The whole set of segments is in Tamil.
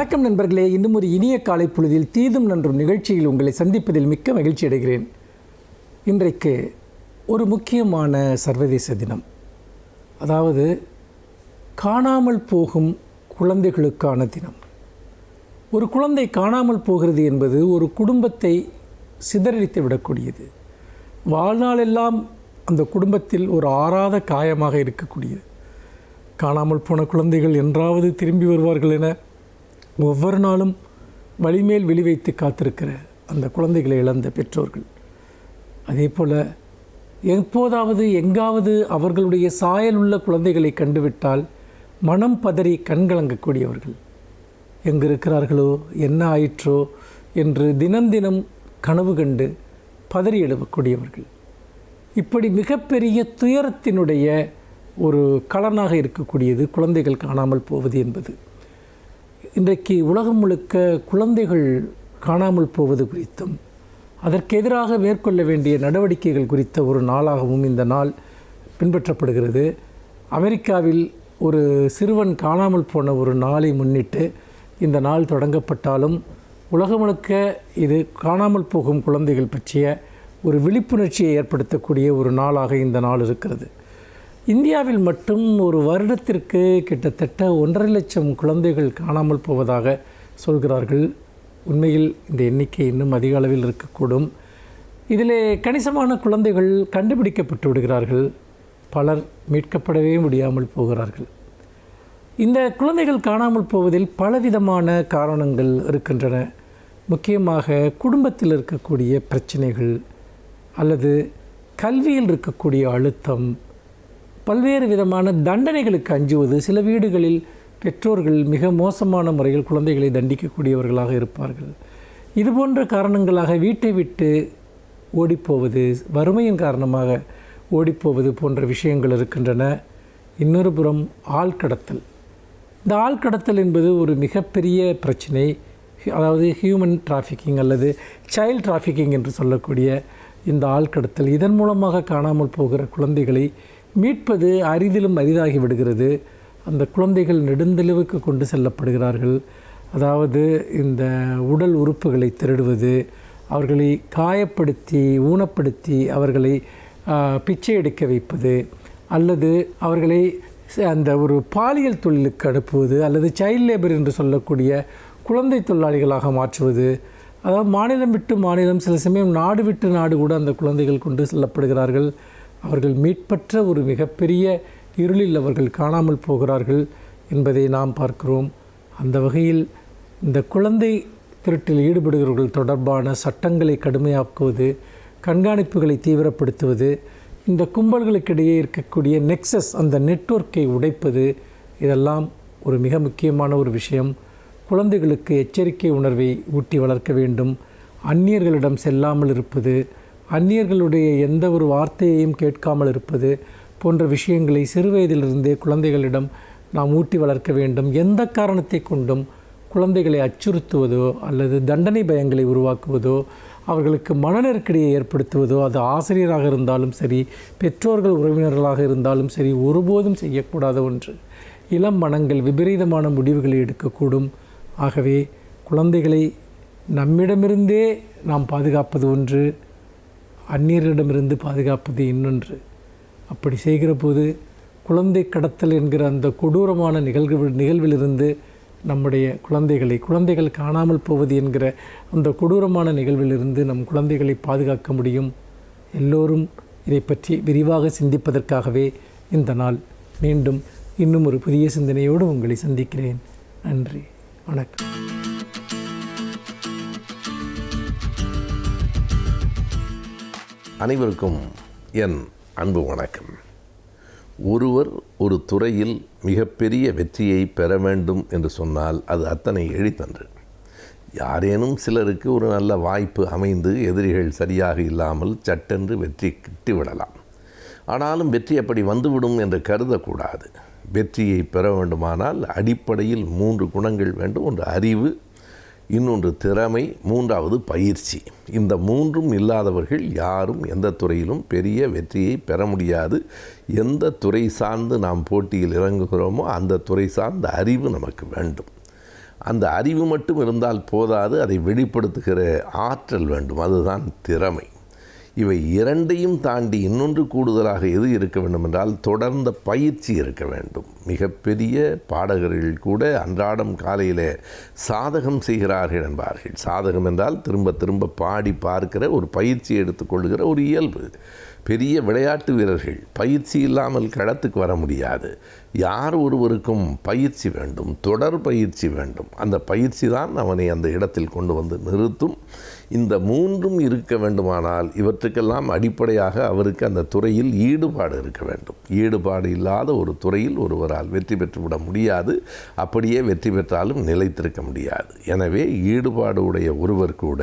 வணக்கம் நண்பர்களே, இன்னும் ஒரு இனிய காலை பொழுதில் தீதும் நன்றும் நிகழ்ச்சியில் உங்களை சந்திப்பதில் மிக்க மகிழ்ச்சி அடைகிறேன். இன்றைக்கு ஒரு முக்கியமான சர்வதேச தினம், அதாவது காணாமல் போகும் குழந்தைகளுக்கான தினம். ஒரு குழந்தை காணாமல் போகிறது என்பது ஒரு குடும்பத்தை சிதறடித்து விடக்கூடியது. வாழ்நாளெல்லாம் அந்த குடும்பத்தில் ஒரு ஆறாத காயமாக இருக்கக்கூடியது. காணாமல் போன குழந்தைகள் என்றாவது திரும்பி வருவார்கள் என ஒவ்வொரு நாளும் வழிமேல் விழி வைத்து காத்திருக்கிற அந்த குழந்தைகளை இழந்த பெற்றோர்கள், அதே போல் எப்போதாவது எங்காவது அவர்களுடைய சாயல் உள்ள குழந்தைகளை கண்டுவிட்டால் மனம் பதறி கண்கலங்கக்கூடியவர்கள், எங்கு இருக்கிறார்களோ என்ன ஆயிற்றோ என்று தினம் தினம் கனவு கண்டு பதறி எழுப்பக்கூடியவர்கள். இப்படி மிகப்பெரிய துயரத்தினுடைய ஒரு களனாக இருக்கக்கூடியது குழந்தைகள் காணாமல் போவது என்பது. இன்றைக்கு உலகம் முழுக்க குழந்தைகள் காணாமல் போவது குறித்தும் அதற்கு எதிராக மேற்கொள்ள வேண்டிய நடவடிக்கைகள் குறித்த ஒரு நாளாகவும் இந்த நாள் பின்பற்றப்படுகிறது. அமெரிக்காவில் ஒரு சிறுவன் காணாமல் போன ஒரு நாளை முன்னிட்டு இந்த நாள் தொடங்கப்பட்டாலும் உலகம் முழுக்க இது காணாமல் போகும் குழந்தைகள் பற்றிய ஒரு விழிப்புணர்ச்சியை ஏற்படுத்தக்கூடிய ஒரு நாளாக இந்த நாள் இருக்கிறது. இந்தியாவில் மட்டும் ஒரு வருடத்திற்கு கிட்டத்தட்ட 1.5 லட்சம் குழந்தைகள் காணாமல் போவதாக சொல்கிறார்கள். உண்மையில் இந்த எண்ணிக்கை இன்னும் அதிக அளவில் இருக்கக்கூடும். இதிலே கணிசமான குழந்தைகள் கண்டுபிடிக்கப்பட்டு விடுகிறார்கள், பலர் மீட்கப்படவே முடியாமல் போகிறார்கள். இந்த குழந்தைகள் காணாமல் போவதில் பலவிதமான காரணங்கள் இருக்கின்றன. முக்கியமாக குடும்பத்தில் இருக்கக்கூடிய பிரச்சனைகள் அல்லது கல்வியில் இருக்கக்கூடிய அழுத்தம், பல்வேறு விதமான தண்டனைகளுக்கு அஞ்சுவது. சில வீடுகளில் பெற்றோர்கள் மிக மோசமான முறையில் குழந்தைகளை தண்டிக்கக்கூடியவர்களாக இருப்பார்கள். இதுபோன்ற காரணங்களாக வீட்டை விட்டு ஓடிப்போவது, வறுமையின் காரணமாக ஓடிப்போவது போன்ற விஷயங்கள் இருக்கின்றன. இன்னொரு புறம் ஆள்கடத்தல். இந்த ஆள்கடத்தல் என்பது ஒரு மிகப்பெரிய பிரச்சனை. அதாவது ஹியூமன் டிராஃபிக்கிங் அல்லது சைல்ட் டிராஃபிக்கிங் என்று சொல்லக்கூடிய இந்த ஆள்கடத்தல், இதன் மூலமாக காணாமல் போகிற குழந்தைகளை மீட்பது அரிதிலும் அரிதாகி விடுகிறது. அந்த குழந்தைகள் நெடுந்தளவுக்கு கொண்டு செல்லப்படுகிறார்கள். அதாவது இந்த உடல் உறுப்புகளை திருடுவது, அவர்களை காயப்படுத்தி ஊனப்படுத்தி அவர்களை பிச்சை எடுக்க வைப்பது, அல்லது அவர்களை அந்த ஒரு பாலியல் தொழிலுக்கு அனுப்புவது, அல்லது சைல்ட் லேபர் என்று சொல்லக்கூடிய குழந்தை தொழிலாளிகளாக மாற்றுவது. அதாவது மாநிலம் விட்டு மாநிலம், சில சமயம் நாடு விட்டு நாடு கூட அந்த குழந்தைகள் கொண்டு செல்லப்படுகிறார்கள். அவர்கள் மீட்பற்ற ஒரு மிகப்பெரிய இருளில் அவர்கள் காணாமல் போகிறார்கள் என்பதை நாம் பார்க்கிறோம். அந்த வகையில் இந்த குழந்தை திருட்டில் ஈடுபடுகிறவர்கள் தொடர்பான சட்டங்களை கடுமையாக்குவது, கண்காணிப்புகளை தீவிரப்படுத்துவது, இந்த கும்பல்களுக்கிடையே இருக்கக்கூடிய நெக்ஸஸ், அந்த நெட்வொர்க்கை உடைப்பது, இதெல்லாம் ஒரு மிக முக்கியமான ஒரு விஷயம். குழந்தைகளுக்கு எச்சரிக்கை உணர்வை ஊட்டி வளர்க்க வேண்டும். அந்நியர்களிடம் செல்லாமல் இருப்பது, அந்நியர்களுடைய எந்த ஒரு வார்த்தையையும் கேட்காமல் இருப்பது போன்ற விஷயங்களை சிறுவயதிலிருந்தே குழந்தைகளிடம் நாம் ஊட்டி வளர்க்க வேண்டும். எந்த காரணத்தை கொண்டும் குழந்தைகளை அச்சுறுத்துவதோ அல்லது தண்டனை பயங்களை உருவாக்குவதோ, அவர்களுக்கு மன நெருக்கடியை ஏற்படுத்துவதோ, அது ஆசிரியராக இருந்தாலும் சரி, பெற்றோர்கள் உறவினர்களாக இருந்தாலும் சரி, ஒருபோதும் செய்யக்கூடாத ஒன்று. இளம் மனங்கள் விபரீதமான முடிவுகளை எடுக்கக்கூடும். ஆகவே குழந்தைகளை நம்மிடமிருந்தே நாம் பாதுகாப்பது ஒன்று, அந்நியரிடமிருந்து பாதுகாப்பது இன்னொன்று. அப்படி செய்கிற போது குழந்தை கடத்தல் என்கிற அந்த கொடூரமான நிகழ்விலிருந்து நம்முடைய குழந்தைகள் காணாமல் போவது என்கிற அந்த கொடூரமான நிகழ்விலிருந்து நம் குழந்தைகளை பாதுகாக்க முடியும். எல்லோரும் இதை பற்றி விரிவாக சிந்திப்பதற்காகவே இந்த நாள். மீண்டும் இன்னும் ஒரு புதிய சிந்தனையோடு உங்களை சந்திக்கிறேன். நன்றி, வணக்கம். அனைவருக்கும் என் அன்பு வணக்கம். ஒருவர் ஒரு துறையில் மிகப்பெரிய வெற்றியை பெற வேண்டும் என்று சொன்னால் அது அத்தனை எளிதன்று. யாரேனும் சிலருக்கு ஒரு நல்ல வாய்ப்பு அமைந்து எதிரிகள் சரியாக இல்லாமல் சட்டென்று வெற்றி கிட்டிவிடலாம். ஆனாலும் வெற்றி அப்படி வந்துவிடும் என்று கருதக்கூடாது. வெற்றியை பெற வேண்டுமானால் அடிப்படையில் 3 குணங்கள் வேண்டும். ஒன்று அறிவு, இன்னொன்று திறமை, மூன்றாவது பயிற்சி. இந்த 3ம் இல்லாதவர்கள் யாரும் எந்த துறையிலும் பெரிய வெற்றியை பெற முடியாது. எந்த துறை சார்ந்து நாம் போட்டியில் இறங்குகிறோமோ அந்த துறை சார்ந்த அறிவு நமக்கு வேண்டும். அந்த அறிவு மட்டும் இருந்தால் போதாது, அதை வெளிப்படுத்துகிற ஆற்றல் வேண்டும், அதுதான் திறமை. இவை இரண்டையும் தாண்டி இன்னொன்று கூடுதலாக எது இருக்க வேண்டும் என்றால் தொடர்ந்த பயிற்சி இருக்க வேண்டும். மிகப்பெரிய பாடகர்கள் கூட அன்றாடம் காலையில் சாதகம் செய்கிறார்கள் என்பார்கள். சாதகம் என்றால் திரும்ப திரும்ப பாடி பார்க்கிற ஒரு பயிற்சி எடுத்துக்கொள்கிற ஒரு இயல்பு. பெரிய விளையாட்டு வீரர்கள் பயிற்சி இல்லாமல் களத்துக்கு வர முடியாது. யார் ஒருவருக்கும் பயிற்சி வேண்டும், தொடர் பயிற்சி வேண்டும். அந்த பயிற்சி தான் அவனை அந்த இடத்தில் கொண்டு வந்து நிறுத்தும். இந்த மூன்றும் இருக்க வேண்டுமானால் இவற்றுக்கெல்லாம் அடிப்படையாக அவருக்கு அந்த துறையில் ஈடுபாடு இருக்க வேண்டும். ஈடுபாடு இல்லாத ஒரு துறையில் ஒருவரால் வெற்றி பெற்றுவிட முடியாது. அப்படியே வெற்றி பெற்றாலும் நிலைத்திருக்க முடியாது. எனவே ஈடுபாடு உடைய ஒருவர் கூட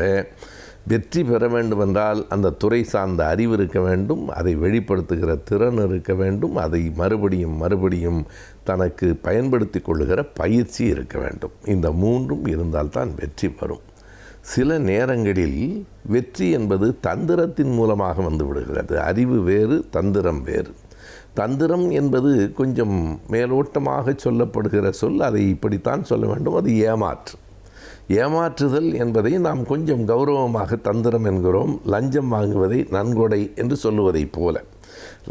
வெற்றி பெற வேண்டுமென்றால் அந்த துறை சார்ந்த அறிவு இருக்க வேண்டும், அதை வெளிப்படுத்துகிற திறன் இருக்க வேண்டும், அதை மறுபடியும் தனக்கு பயன்படுத்தி கொள்ளுகிற பயிற்சி இருக்க வேண்டும். இந்த மூன்றும் இருந்தால்தான் வெற்றி வரும். சில நேரங்களில் வெற்றி என்பது தந்திரத்தின் மூலமாக வந்து விடுகிறது. அறிவு வேறு, தந்திரம் வேறு. தந்திரம் என்பது கொஞ்சம் மேலோட்டமாக சொல்லப்படுகிற சொல். அதை இப்படித்தான் சொல்ல வேண்டும், அது ஏமாற்று. ஏமாற்றுதல் என்பதை நாம் கொஞ்சம் கௌரவமாக தந்திரம் என்கிறோம். லஞ்சம் வாங்குவதை நன்கொடை என்று சொல்லுவதைப் போல.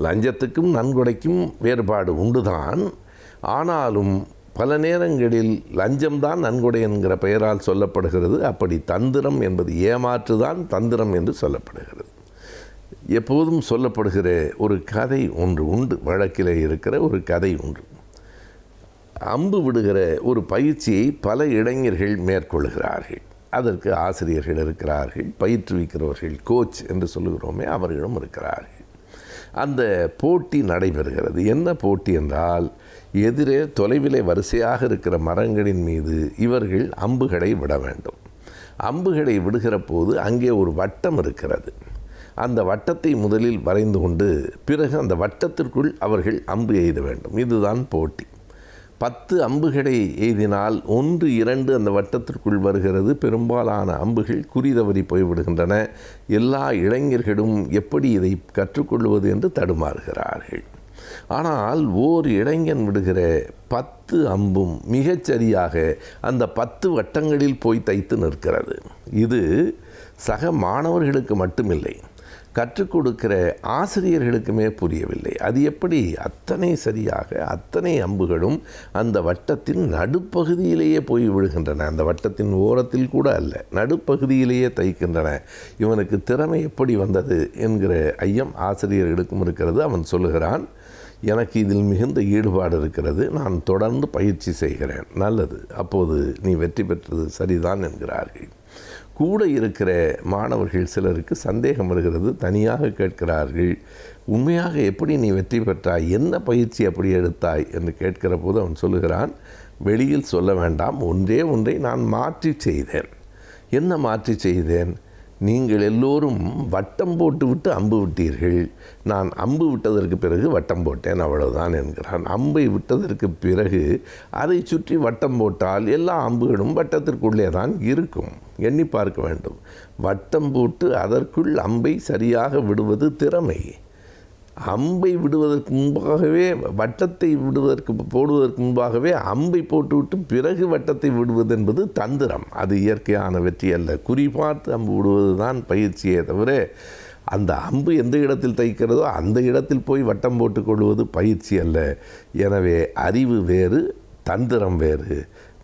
லஞ்சத்துக்கும் நன்கொடைக்கும் வேறுபாடு உண்டுதான். ஆனாலும் பல நேரங்களில் லஞ்சம்தான் நன்கொடை என்கிற பெயரால் சொல்லப்படுகிறது. அப்படி தந்திரம் என்பது ஏமாற்றுதான் தந்திரம் என்று சொல்லப்படுகிறது. எப்போதும் சொல்லப்படுகிற ஒரு கதை ஒன்று உண்டு. வழக்கில் இருக்கிற ஒரு கதை ஒன்று. அம்பு விடுகிற ஒரு பயிற்சியை பல இளைஞர்கள் மேற்கொள்கிறார்கள். அதற்கு ஆசிரியர்கள் இருக்கிறார்கள், பயிற்றுவிக்கிறவர்கள், கோச் என்று சொல்லுகிறோமே அவர்களும் இருக்கிறார்கள். அந்த போட்டி நடைபெறுகிறது. என்ன போட்டி என்றால், எதிரே தொலைவிலே வரிசையாக இருக்கிற மரங்களின் மீது இவர்கள் அம்புகளை விட வேண்டும். அம்புகளை விடுகிற போது அங்கே ஒரு வட்டம் இருக்கிறது. அந்த வட்டத்தை முதலில் வரைந்து கொண்டு பிறகு அந்த வட்டத்திற்குள் அவர்கள் அம்பு எய்த வேண்டும். இதுதான் போட்டி. 10 அம்புகளை எய்தினால் 1, 2 அந்த வட்டத்திற்குள் வருகிறது. பெரும்பாலான அம்புகள் குறிதவறி போய்விடுகின்றன. எல்லா இளைஞர்களும் எப்படி இதை கற்றுக்கொள்வது என்று தடுமாறுகிறார்கள். ஆனால் ஓர் இளைஞன் விடுகிற 10 அம்பும் மிகச்சரியாக அந்த 10 வட்டங்களில் போய் தைத்து நிற்கிறது. இது சக மாணவர்களுக்கு மட்டுமில்லை, கற்றுக் கொடுக்கிற ஆசிரியர்களுக்குமே புரியவில்லை. அது எப்படி அத்தனை சரியாக அத்தனை அம்புகளும் அந்த வட்டத்தின் நடுப்பகுதியிலேயே போய் விழுகின்றன? அந்த வட்டத்தின் ஓரத்தில் கூட அல்ல, நடுப்பகுதியிலேயே தைக்கின்றன. இவனுக்கு திறமை எப்படி வந்தது என்கிற ஐயம் ஆசிரியர்களுக்கும் இருக்கிறது. அவன் சொல்லுகிறான், எனக்கு இதில் மிகுந்த ஈடுபாடு இருக்கிறது, நான் தொடர்ந்து பயிற்சி செய்கிறேன். நல்லது, அப்போது நீ வெற்றி பெற்றது சரிதான் என்கிறார்கள். கூட இருக்கிற மாணவர்கள் சிலருக்கு சந்தேகம் வருகிறது. தனியாக கேட்கிறார்கள், உண்மையாக எப்படி நீ வெற்றி பெற்றாய், என்ன பயிற்சி அப்படி எடுத்தாய் என்று கேட்கிற போது அவன் சொல்லுகிறான், வெளியில் சொல்ல வேண்டாம், ஒன்றை நான் மாற்றி செய்தேன். என்ன மாற்றி செய்தேன்? நீங்கள் எல்லோரும் வட்டம் போட்டு விட்டு அம்பு விட்டீர்கள், நான் அம்பு விட்டதற்கு பிறகு வட்டம் போட்டேன், அவ்வளவுதான் என்கிறான். அம்பை விட்டதற்கு பிறகு அதை சுற்றி வட்டம் போட்டால் எல்லா அம்புகளும் வட்டத்திற்குள்ளே தான் இருக்கும். எண்ணி பார்க்க வேண்டும். வட்டம் போட்டு அதற்குள் அம்பை சரியாக விடுவது திறமை. அம்பை விடுவதற்கு முன்பாகவே வட்டத்தை போடுவதற்கு முன்பாகவே அம்பை போட்டுவிட்டு பிறகு வட்டத்தை விடுவது என்பது தந்திரம். அது இயற்கையான வெற்றி அல்ல. குறிபார்த்து அம்பு விடுவது தான் பயிற்சியே தவிர, அந்த அம்பு எந்த இடத்தில் தைக்கிறதோ அந்த இடத்தில் போய் வட்டம் போட்டு கொள்வது பயிற்சி அல்ல. எனவே அறிவு வேறு, தந்திரம் வேறு.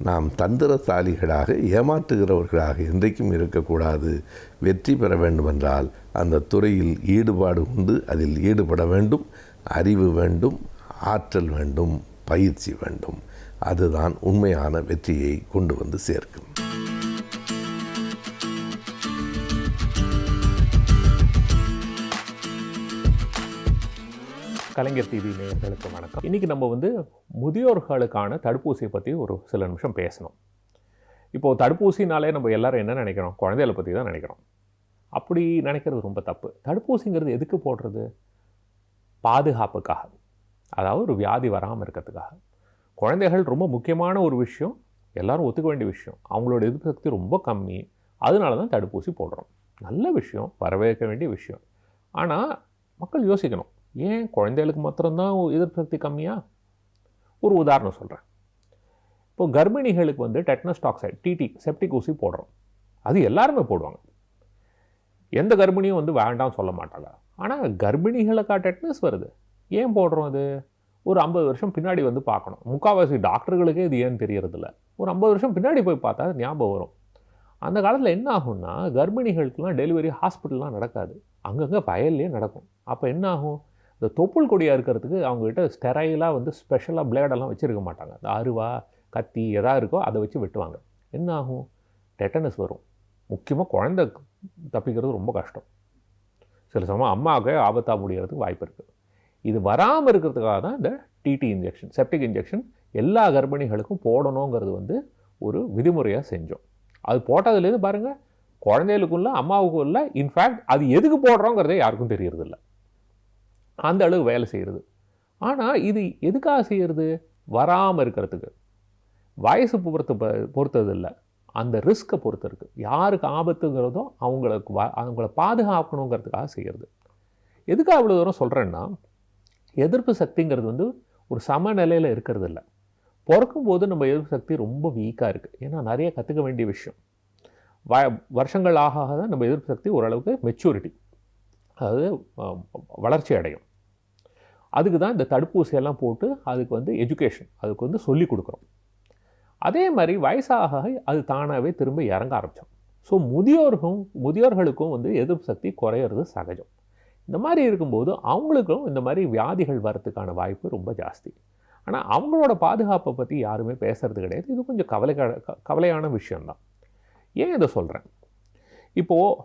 நாம் தந்திரசாலிகளாக, ஏமாற்றுகிறவர்களாக என்றைக்கும் இருக்கக்கூடாது. வெற்றி பெற வேண்டுமென்றால் அந்த துறையில் ஈடுபாடு உண்டு, அதில் ஈடுபட வேண்டும். அறிவு வேண்டும், ஆற்றல் வேண்டும், பயிற்சி வேண்டும். அதுதான் உண்மையான வெற்றியை கொண்டு வந்து சேர்க்கும். கலைஞர் டிவி நேயர்களுக்கு வணக்கம். இன்றைக்கி நம்ம முதியோர்களுக்கான தடுப்பூசியை பற்றி ஒரு சில நிமிஷம் பேசணும். இப்போது தடுப்பூசினாலே நம்ம எல்லாரும் என்ன நினைக்கிறோம்? குழந்தைகளை பற்றி தான் நினைக்கிறோம். அப்படி நினைக்கிறது ரொம்ப தப்பு. தடுப்பூசிங்கிறது எதுக்கு போடுறது? பாதுகாப்புக்காக, அதாவது ஒரு வியாதி வராமல் இருக்கிறதுக்காக. குழந்தைகள் ரொம்ப முக்கியமான ஒரு விஷயம், எல்லோரும் ஒத்துக்க வேண்டிய விஷயம். அவங்களோட எதிர்ப்பு சக்தி ரொம்ப கம்மி, அதனால தான் தடுப்பூசி போடுறோம். நல்ல விஷயம், வரவேற்க வேண்டிய விஷயம். ஆனால் மக்கள் யோசிக்கணும், ஏன் குழந்தைகளுக்கு மாத்திரம்தான் எதிர்ப்பு சக்தி கம்மியா? ஒரு உதாரணம் சொல்கிறேன். இப்போது கர்ப்பிணிகளுக்கு வந்து டெட்னஸ் டாக்சைடு டிடி செப்டிக் ஊசி போடுறோம். அது எல்லாருமே போடுவாங்க. எந்த கர்ப்பிணியும் வந்து வேண்டாம்னு சொல்ல மாட்டாங்க. ஆனால் கர்ப்பிணிகளுக்கா டெட்னஸ் வருது? ஏன் போடுறோம்? அது ஒரு 50 வருஷம் பின்னாடி வந்து பார்க்கணும். முக்கால்வாசி டாக்டர்களுக்கே இது ஏன்னு தெரியறதில்ல. ஒரு 50 வருஷம் பின்னாடி போய் பார்த்தா ஞாபகம் வரும். அந்த காலத்தில் என்ன ஆகும்னா, கர்ப்பிணிகளுக்கெல்லாம் டெலிவரி ஹாஸ்பிட்டல்லாம் நடக்காது, அங்கங்கே வயல்லே நடக்கும். அப்போ என்ன ஆகும், இந்த தொப்புள் கொடியாக இருக்கிறதுக்கு அவங்ககிட்ட ஸ்டெரைலாக வந்து ஸ்பெஷலாக பிளேடெல்லாம் வச்சுருக்க மாட்டாங்க. இந்த அருவா கத்தி எதாக இருக்கோ அதை வச்சு வெட்டுவாங்க. என்ன ஆகும், டெட்டனஸ் வரும். முக்கியமாக குழந்தை தப்பிக்கிறது ரொம்ப கஷ்டம். சில சமயம் அம்மாவுக்கு ஆபத்தாக முடியறதுக்கு வாய்ப்பு இருக்குது. இது வராமல் இருக்கிறதுக்காக தான் இந்த டிடி இன்ஜெக்ஷன், செப்டிக் இன்ஜெக்ஷன் எல்லா கர்ப்பிணிகளுக்கும் போடணுங்கிறது வந்து ஒரு விதிமுறையாக செஞ்சோம். அது போட்டதுலேருந்து பாருங்கள், குழந்தைகளுக்கும் இல்லை அம்மாவுக்கும் இல்லை, இன்ஃபேக்ட் அது எதுக்கு போடுறோங்கிறதே யாருக்கும் தெரியறதில்ல. அந்த அளவு வேலை செய்கிறது. ஆனால் இது எதுக்காக செய்கிறது? வராமல் இருக்கிறதுக்கு. வயசு பொறுத்தது இல்லை, அந்த ரிஸ்க்கை பொறுத்து இருக்குது. யாருக்கு ஆபத்துங்கிறதோ அவங்கள பாதுகாக்கணுங்கிறதுக்காக செய்கிறது. எதுக்காக அவ்வளோ தூரம் சொல்கிறேன்னா, எதிர்ப்பு சக்திங்கிறது வந்து ஒரு சமநிலையில் இருக்கிறது இல்லை. பிறக்கும்போது நம்ம எதிர்ப்பு சக்தி ரொம்ப வீக்காக இருக்குது. ஏன்னா நிறைய கற்றுக்க வேண்டிய விஷயம். வருஷங்கள் ஆக தான் நம்ம எதிர்ப்பு சக்தி ஓரளவுக்கு மெச்சூரிட்டி, அதாவது வளர்ச்சி அடையும். அதுக்கு தான் இந்த தடுப்பூசியெல்லாம் போட்டு அதுக்கு வந்து எஜுகேஷன், அதுக்கு வந்து சொல்லி கொடுக்குறோம். அதே மாதிரி வயசாக அது தானாகவே திரும்ப இறங்க ஆரம்பித்தோம். ஸோ முதியோர்களுக்கும் வந்து எதிர்ப்பு சக்தி குறையிறது சகஜம். இந்த மாதிரி இருக்கும்போது அவங்களுக்கும் இந்த மாதிரி வியாதிகள் வரத்துக்கான வாய்ப்பு ரொம்ப ஜாஸ்தி. ஆனால் அவங்களோட பாதுகாப்பை பற்றி யாருமே பேசுகிறது கிடையாது. இது கொஞ்சம் கவலையான விஷயந்தான். ஏன் இதை சொல்கிறேன், இப்போது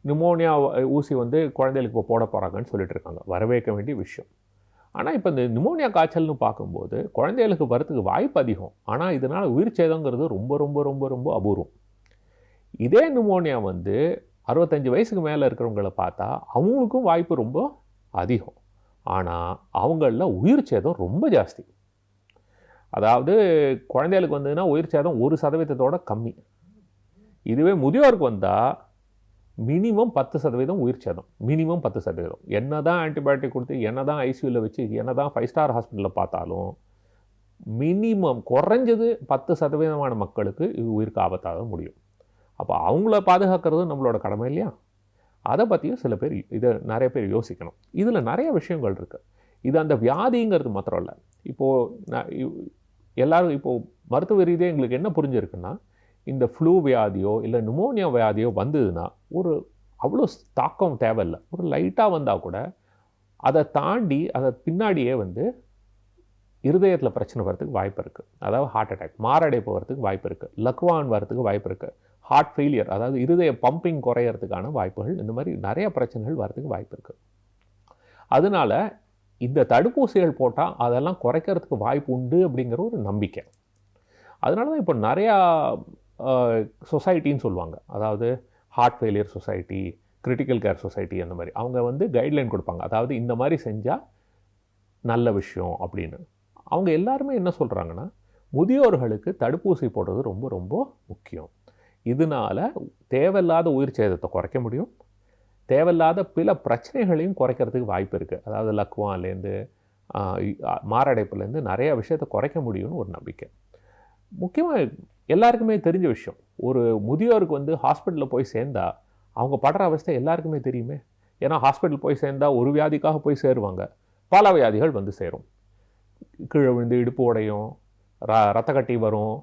நிமோனியா ஊசி வந்து குழந்தைகளுக்கு இப்போ போட போகிறாங்கன்னு சொல்லிட்டு இருக்காங்க, வரவேற்க வேண்டிய விஷயம். ஆனால் இப்போ இந்த நிமோனியா காய்ச்சல்னு பார்க்கும்போது குழந்தைகளுக்கு வரத்துக்கு வாய்ப்பு அதிகம். ஆனால் இதனால் உயிர் சேதங்கிறது ரொம்ப ரொம்ப ரொம்ப ரொம்ப அபூர்வம். இதே நிமோனியா வந்து 65 வயசுக்கு மேலே இருக்கிறவங்கள பார்த்தா அவங்களுக்கும் வாய்ப்பு ரொம்ப அதிகம். ஆனால் அவங்களில் உயிர் சேதம் ரொம்ப ஜாஸ்தி. அதாவது குழந்தைகளுக்கு வந்ததுன்னா உயிர் சேதம் 1% கம்மி. இதுவே முதியோருக்கு வந்தால் மினிமம் 10% உயிர் சேதம், மினிமம் 10%. என்ன தான் ஆன்டிபயோட்டிக் கொடுத்து, என்ன தான் ஐசியூவில் வச்சு, என்ன தான் 5 ஸ்டார் ஹாஸ்பிட்டலில் பார்த்தாலும் மினிமம் குறைஞ்சது 10% மக்களுக்கு இது உயிருக்கு ஆபத்தாக முடியும். அப்போ அவங்கள பாதுகாக்கிறது நம்மளோட கடமை இல்லையா? அதை பற்றியும் சில பேர் நிறைய பேர் யோசிக்கணும். இதில் நிறைய விஷயங்கள் இருக்குது. இது அந்த வியாதிங்கிறது மாத்திரம் இல்லை. இப்போது எல்லோரும் இப்போது மருத்துவ ரீதியாக எங்களுக்கு என்ன புரிஞ்சிருக்குன்னா, இந்த ஃப்ளூ வியாதியோ இல்லை நிமோனியா வியாதியோ வந்ததுன்னா ஒரு அவ்வளோ தாக்கம் தேவையில்லை. ஒரு லைட்டாக வந்தால் கூட அதை தாண்டி அதை பின்னாடியே வந்து இருதயத்தில் பிரச்சனை வரதுக்கு வாய்ப்பு இருக்குது. அதாவது ஹார்ட் அட்டாக், மாரடைப்பு வரதுக்கு வாய்ப்பு இருக்குது, லக்வான் வரதுக்கு வாய்ப்பு இருக்குது, ஹார்ட் ஃபெயிலியர், அதாவது இருதய பம்பிங் குறையிறதுக்கான வாய்ப்புகள், இந்த மாதிரி நிறைய பிரச்சனைகள் வரதுக்கு வாய்ப்பு இருக்குது. அதனால் இந்த தடுப்பூசிகள் போட்டால் அதெல்லாம் குறைக்கிறதுக்கு வாய்ப்பு உண்டு அப்படிங்கிற ஒரு நம்பிக்கை. அதனால தான் இப்போ நிறையா சொசைட்டின்னு சொல்லுவாங்க, அதாவது heart failure society, critical care society, அந்த மாதிரி அவங்க வந்து கைட்லைன் கொடுப்பாங்க. அதாவது இந்த மாதிரி செஞ்சால் நல்ல விஷயம் அப்படின்னு. அவங்க எல்லாருமே என்ன சொல்கிறாங்கன்னா, முதியோர்களுக்கு தடுப்பூசி போடுறது ரொம்ப ரொம்ப முக்கியம். இதனால் தேவையில்லாத உயிர் சேதத்தை குறைக்க முடியும், தேவையில்லாத பிற பிரச்சனைகளையும் குறைக்கிறதுக்கு வாய்ப்பு இருக்குது. அதாவது லக்வான்லேருந்து மாரடைப்புலேருந்து நிறையா விஷயத்தை குறைக்க முடியும்னு ஒரு நம்பிக்கை. முக்கியமாக எல்லாருக்குமே தெரிஞ்ச விஷயம், ஒரு முதியோருக்கு வந்து ஹாஸ்பிட்டலில் போய் சேர்ந்தால் அவங்க படுற அவஸ்தை எல்லாருக்குமே தெரியுமே. ஏன்னா ஹாஸ்பிட்டல் போய் சேர்ந்தால் ஒரு வியாதிக்காக போய் சேருவாங்க, பல வியாதிகள் வந்து சேரும். கீழே விழுந்து இடுப்பு உடையும், ரத்த கட்டி வரும்,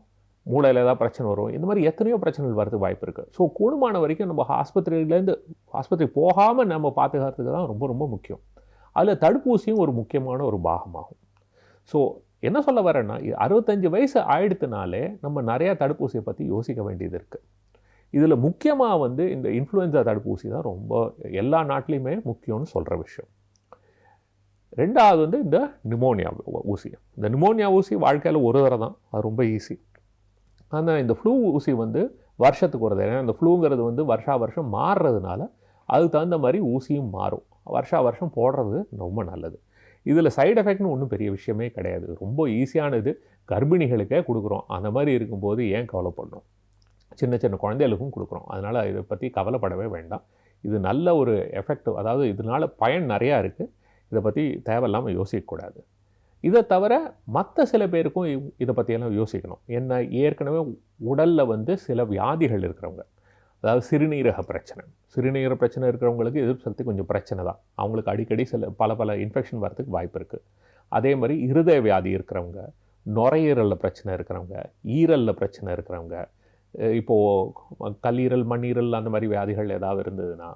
மூளையில் ஏதாவது பிரச்சனை வரும், இந்த மாதிரி எத்தனையோ பிரச்சனைகள் வரதுக்கு வாய்ப்பு இருக்குது. ஸோ கூடுமான வரைக்கும் நம்ம ஆஸ்பத்திரி போகாமல் நம்ம பாதுகாத்துக்கு தான் ரொம்ப ரொம்ப முக்கியம். அதில் தடுப்பூசியும் ஒரு முக்கியமான ஒரு பாகமாகும். ஸோ என்ன சொல்ல வரேன்னா, 65 வயசு ஆயிடுத்துனாலே நம்ம நிறையா தடுப்பூசியை பற்றி யோசிக்க வேண்டியது இருக்குது. இதில் முக்கியமாக வந்து இந்த இன்ஃப்ளூயன்ஸா தடுப்பூசி தான் ரொம்ப எல்லா நாட்டிலையுமே முக்கியம்னு சொல்கிற விஷயம். ரெண்டாவது வந்து இந்த நிமோனியா ஊசி. இந்த நிமோனியா ஊசி வாழ்க்கையில் ஒரு தடவை தான், அது ரொம்ப ஈஸி. ஆனால் இந்த ஃப்ளூ ஊசி வந்து வருஷத்துக்கு ஒரு தடவை. ஏன்னா இந்த ஃப்ளூங்கிறது வந்து வருஷம் மாறுறதுனால அதுக்கு தகுந்த மாதிரி ஊசியும் மாறும். வருஷம் போடுறது ரொம்ப நல்லது. இதில் சைடு எஃபெக்ட்னு ஒன்றும் பெரிய விஷயமே கிடையாது, ரொம்ப ஈஸியானது. கர்ப்பிணிகளுக்கே கொடுக்குறோம், அந்த மாதிரி இருக்கும்போது ஏன் கவலைப்படணும்? சின்ன சின்ன குழந்தைகளுக்கும் கொடுக்குறோம், அதனால் இதை பற்றி கவலைப்படவே வேண்டாம். இது நல்ல ஒரு எஃபெக்ட், அதாவது இதனால் பயன் நிறையா இருக்குது. இதை பற்றி தேவையில்லாமல் யோசிக்கக்கூடாது. இதை தவிர மற்ற சில பேருக்கும் இதை பற்றியெல்லாம் யோசிக்கணும். என்ன, ஏற்கனவே உடலில் வந்து சில வியாதிகள் இருக்கிறவங்க, அதாவது சிறுநீரக பிரச்சனை இருக்கிறவங்களுக்கு எதிர்ப்பு சக்தி கொஞ்சம் பிரச்சனை தான். அவங்களுக்கு அடிக்கடி பல இன்ஃபெக்ஷன் வரதுக்கு வாய்ப்பு இருக்குது. அதே மாதிரி இருதய வியாதி இருக்கிறவங்க, நுரையீரலில் பிரச்சனை இருக்கிறவங்க, ஈரலில் பிரச்சனை இருக்கிறவங்க, இப்போது கல்லீரல் மண்ணீரல் அந்த மாதிரி வியாதிகள் ஏதாவது இருந்ததுன்னா,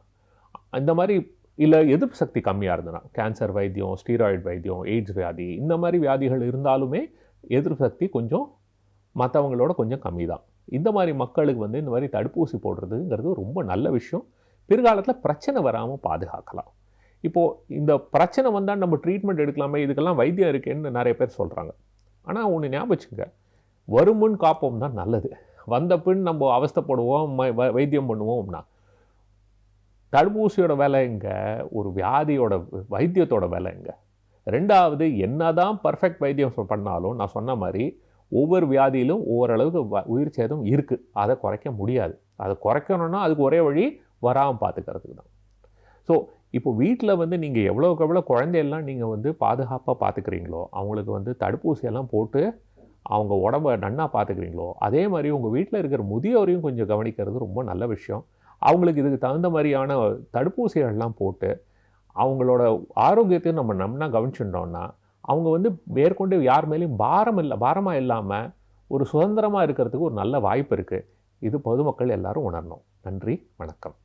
இந்த மாதிரி இல்லை எதிர்ப்பு சக்தி கம்மியாக இருந்ததுன்னா, கேன்சர் வைத்தியம், ஸ்டீராய்டு வைத்தியம், எய்ட்ஸ் வியாதி, இந்த மாதிரி வியாதிகள் இருந்தாலுமே எதிர்ப்பு சக்தி கொஞ்சம் மற்றவங்களோட கொஞ்சம் கம்மி தான். இந்த மாதிரி மக்களுக்கு வந்து இந்த மாதிரி தடுப்பூசி போடுறதுங்கிறது ரொம்ப நல்ல விஷயம். பிற்காலத்தில் பிரச்சனை வராமல் பாதுகாக்கலாம். இப்போது இந்த பிரச்சனை வந்தால் நம்ம ட்ரீட்மெண்ட் எடுக்கலாமே, இதுக்கெல்லாம் வைத்தியம் இருக்கேன்னு நிறைய பேர் சொல்கிறாங்க. ஆனால் ஒன்று ஞாபகம் வச்சுங்க, வருமுன் காப்போம் தான் நல்லது. வந்த பின் நம்ம அவஸ்தைப்படுவோம், வைத்தியம் பண்ணுவோம்னா தடுப்பூசியோட விலை எங்கே, ஒரு வியாதியோட வைத்தியத்தோட விலை எங்கே? ரெண்டாவது, என்ன தான் பர்ஃபெக்ட் வைத்தியம் பண்ணாலும் நான் சொன்ன மாதிரி ஒவ்வொரு வியாதியிலும் ஓரளவுக்கு உயிர் சேதம் இருக்குது. அதை குறைக்க முடியாது. அதை குறைக்கணும்னா அதுக்கு ஒரே வழி வராமல் பார்த்துக்கிறதுக்கு தான். ஸோ இப்போ வீட்டில் வந்து நீங்கள் எவ்வளோக்கு எவ்வளோ குழந்தையெல்லாம் நீங்கள் வந்து பாதுகாப்பாக பார்த்துக்கிறீங்களோ, அவங்களுக்கு வந்து தடுப்பூசியெல்லாம் போட்டு அவங்க உடம்பை நன்னா பார்த்துக்கிறீங்களோ, அதே மாதிரி உங்கள் வீட்டில் இருக்கிற முதியோரையும் கொஞ்சம் கவனிக்கிறது ரொம்ப நல்ல விஷயம். அவங்களுக்கு இதுக்கு தகுந்த மாதிரியான தடுப்பூசிகள்லாம் போட்டு அவங்களோட ஆரோக்கியத்தையும் நம்ம நன்னா கவனிச்சுட்டோம்னா அவங்க வந்து மேற்கொண்டு யார் மேலேயும் பாரமாக இல்லாமல் ஒரு சுதந்திரமாக இருக்கிறதுக்கு ஒரு நல்ல வாய்ப்பு இருக்குது. இது பொதுமக்கள் எல்லாரும் உணரணும். நன்றி, வணக்கம்.